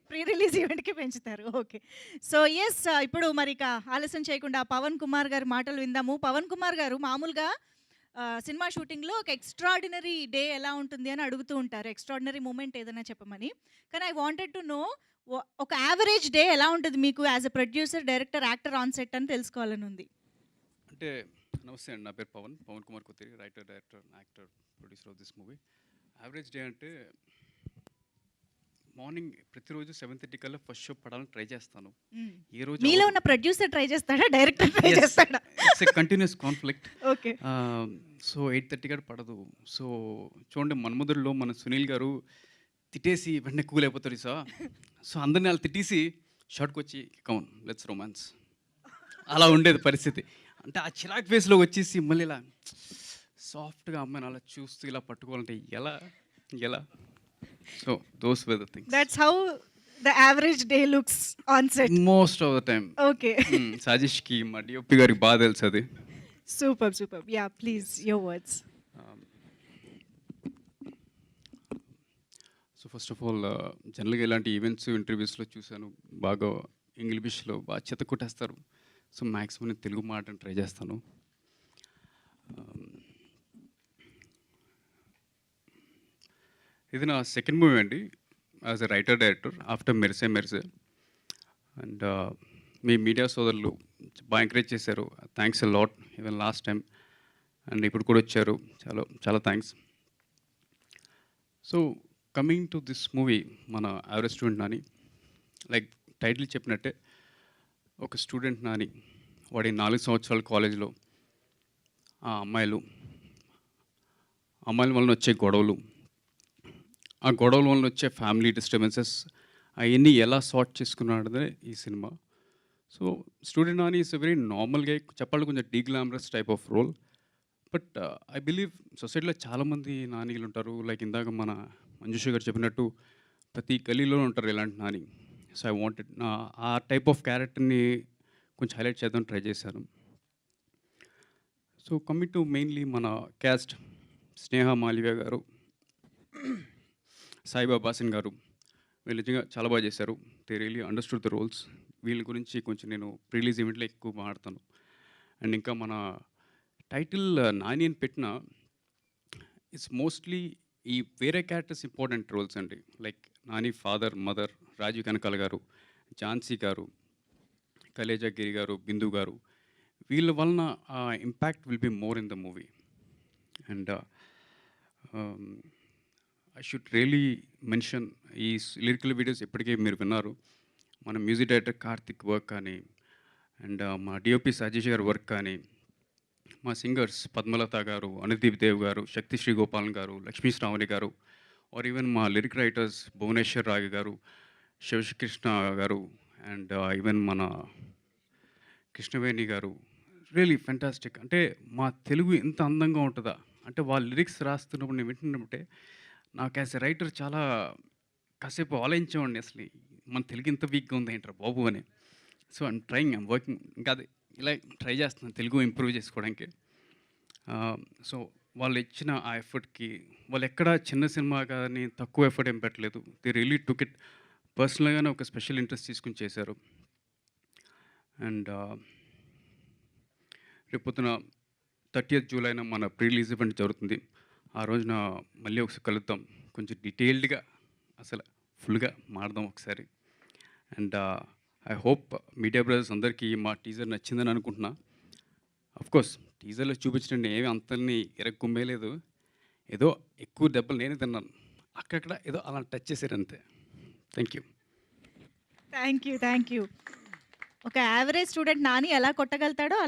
Pre release ఈవెంట్‌కి పెంచుతారు. Okay. So, yes ఇప్పుడు మరిక ఆలస్యం చేయకుండా పవన్ కుమార్ గారి మాటలు విందాము. పవన్ కుమార్ గారు మామూలుగా సినిమా షూటింగ్‌లో ఒక ఎక్స్‌ట్రార్డినరీ డే ఎలా ఉంటుంది అని అడుగుతూ ఉంటారు. ఎక్స్‌ట్రార్డినరీ మూమెంట్ ఏదైనా చెప్పమని. కానీ ఐ వాంటెడ్ టు నో ఒక యావరేజ్ డే ఎలా ఉంటది మీకు as a producer, director, actor on set అని తెలుసుకోవాలని ఉంది. అంటే నమస్తే అండి. నా పేరు Pawan. Pawan Kumar Kotturi. Writer, director, actor, producer of this movie. Average day అంటే మార్నింగ్ ప్రతిరోజు 7:30 కల్లా ఫస్ట్ షో పడాలని ట్రై చేస్తాను. హ్మ్. ఏ రోజు మీలో ఉన్న ప్రొడ్యూసర్ ట్రై చేస్తాడా? డైరెక్టర్ ట్రై చేస్తాడా? It's a continuous conflict. Okay. So 8:30 కాడ పడదు. సో చూడండి 'మన్మధుడులో' మన సునీల్ గారు తిట్టేసి వెంటనే కూల్ అయిపోతారు సో అందరిని అలా తిట్టేసి షాట్‌కొచ్చి కమ్ ఆన్ లెట్స్ రొమాన్స్ అలా ఉండేది పరిస్థితి. అంటే ఆ చిరాకు ఫేస్‌లో వచ్చేసి మళ్ళీ ఇలా సాఫ్ట్‌గా అమ్మాయిని అలా చూస్తూ ఇలా పట్టుకోవాలంటే ఎలా? ఎలా? So those were the things. That's how the average day looks on set. Most of the time. Okay. సాజిష్‌కి మా డీఓపీ గారికి బాగా తెలుసు అది. Super. Super. Yeah! Please your words. So first of all జనరల్‌గా ఇలాంటి ఈవెంట్స్, ఇంటర్వ్యూస్‌లో చూశాను. బాగా ఇంగ్లీష్‌లో బాగా చెత్త కొట్టేస్తారు. సో మ్యాక్సిమం నేను తెలుగు మాట్లాడడానికి ట్రై చేస్తాను. ఇది నా సెకండ్ మూవీ అండి as a writer, director after 'Merise Merise'. And మీ మీడియా సోదరులు బాగా ఎంకరేజ్ చేశారు. Thanks a lot even last time. And ఇప్పుడు కూడా వచ్చారు. చాలా చాలా thanks. So coming to this movie, మన average student Nani, like title చెప్పినట్టే ఒక స్టూడెంట్ నాని, వాడి 4 సంవత్సరాల కాలేజీలో ఆ అమ్మాయిల వలన వచ్చే గొడవలు, ఆ గొడవల వలన వచ్చే ఫ్యామిలీ డిస్టర్బెన్సెస్, అవన్నీ ఎలా సార్ట్ చేసుకున్నాడదే ఈ సినిమా. So student Nani is a very నార్మల్గా చెప్పాలి కొంచెం deglamorous type of role. But I believe సొసైటీలో చాలామంది నానీలు ఉంటారు. లైక్ ఇందాక మన మంజుష గారు చెప్పినట్టు ప్రతి గలీలో ఉంటారు ఇలాంటి నాని. సో ఐ వాంటెడ్ ఆ టైప్ ఆఫ్ క్యారెక్టర్ని కొంచెం హైలైట్ చేద్దాం ట్రై చేశాను. సో కమింగ్ టు మెయిన్లీ మన క్యాస్ట్, స్నేహ మాల్వియా గారు, సాయిబాబా హాసన్ గారు, వీళ్ళు నిజంగా చాలా బాగా చేశారు. They really understood the roles. వీళ్ళ గురించి కొంచెం నేను ప్రీలీజ్ ఈవెంట్లో ఎక్కువ మాట్లాడతాను. అండ్ ఇంకా మన టైటిల్ నాని అని పెట్టిన ఇట్స్ మోస్ట్లీ ఈ వేరే క్యారెక్టర్స్ ఇంపార్టెంట్ రోల్స్ అండి. Like Nani father, mother, Rajeev Kanakala garu, Jhansi గారు, కలేజా గిరి గారు, బిందు గారు, వీళ్ళ వలన impact will be more in the movie. And I should really mention ఈ లిరికల్ వీడియోస్ ఇప్పటికే మీరు విన్నారు. మన మ్యూజిక్ డైరెక్టర్ కార్తిక్ వర్క్ కానీ, అండ్ మా డిఓపి సజీష్ గారి వర్క్ కానీ, మా సింగర్స్ పద్మలత గారు, అనుదీప్ దేవ్ గారు, శక్తి శ్రీ గోపాలన్ గారు, లక్ష్మీ శ్రావణి గారు, ఆర్ ఈవెన్ మా లిరిక్ రైటర్స్ భువనేశ్వర్ రాగి గారు, శివకృష్ణ గారు, అండ్ ఈవెన్ మన కృష్ణవేణి గారు, రియలీ ఫెంటాస్టిక్. అంటే మా తెలుగు ఎంత అందంగా ఉంటుందా అంటే వాళ్ళ లిరిక్స్ రాస్తున్నప్పుడు నేను వింటున్నప్పుడే నాకు యాజ్ ఎ రైటర్ చాలా కాసేపు ఆలోచించేవాడిని. అసలు మన తెలుగు ఇంత వీక్గా ఉంది ఏంట్రా బాబు అని. So I'm trying, I'm working, ఇంకా అది ఇలా ట్రై చేస్తున్నాను తెలుగు ఇంప్రూవ్ చేసుకోవడానికి. సో వాళ్ళు ఇచ్చిన ఆ ఎఫర్ట్కి వాళ్ళు ఎక్కడ చిన్న సినిమా కానీ తక్కువ ఎఫర్ట్ ఏం పెట్టలేదు. ది రియలీ టుక్ ఇట్ పర్సనల్గానే ఒక స్పెషల్ ఇంట్రెస్ట్ తీసుకుని చేశారు. అండ్ రేపొద్దున 30th జూలైన మన ప్రీ రిలీజ్ ఈవెంట్ జరుగుతుంది. ఆ రోజున మళ్ళీ ఒకసారి కలుద్దాం. కొంచెం డీటెయిల్డ్గా అసలు ఫుల్గా మాడదాం ఒకసారి. And I hope media brothers అందరికీ మా టీజర్ నచ్చిందని అనుకుంటున్నా. అఫ్కోర్స్ టీజర్లో చూపించడం ఏమి అంతని ఎరక్కుమ్మేలేదు. ఏదో ఎక్కువ దెబ్బలు నేనే తిన్నాను. అక్కడక్కడ ఏదో అలా టచ్ చేశారు అంతే. Thank you. Thank you. Thank you. ఒక యావరేజ్ స్టూడెంట్ నాని ఎలా కొట్టగలుగుతాడో అలా